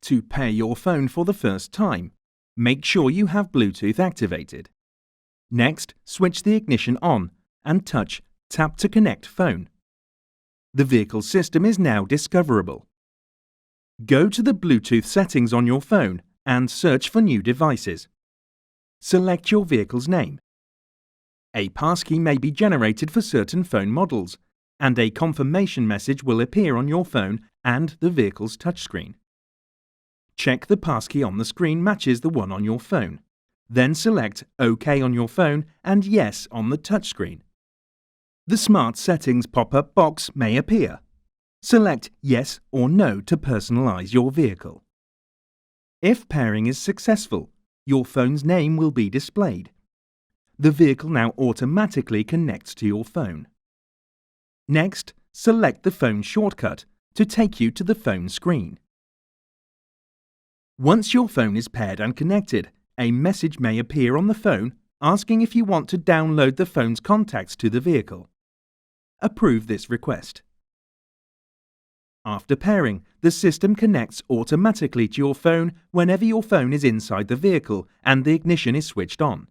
To pair your phone for the first time, make sure you have Bluetooth activated. Next, switch the ignition on and touch Tap to connect phone. The vehicle system is now discoverable. Go to the Bluetooth settings on your phone and search for new devices. Select your vehicle's name. A passkey may be generated for certain phone models, and a confirmation message will appear on your phone and the vehicle's touchscreen. Check the passkey on the screen matches the one on your phone. Then select OK on your phone and Yes on the touchscreen. The Smart Settings pop-up box may appear. Select Yes or No to personalize your vehicle. If pairing is successful, your phone's name will be displayed. The vehicle now automatically connects to your phone. Next, select the phone shortcut to take you to the phone screen. Once your phone is paired and connected, a message may appear on the phone asking if you want to download the phone's contacts to the vehicle. Approve this request. After pairing, the system connects automatically to your phone whenever your phone is inside the vehicle and the ignition is switched on.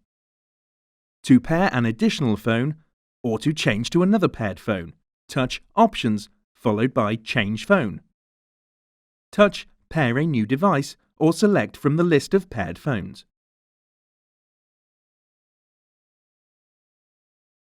To pair an additional phone, or to change to another paired phone, touch Options followed by Change Phone. Touch Pair a new device or select from the list of paired phones.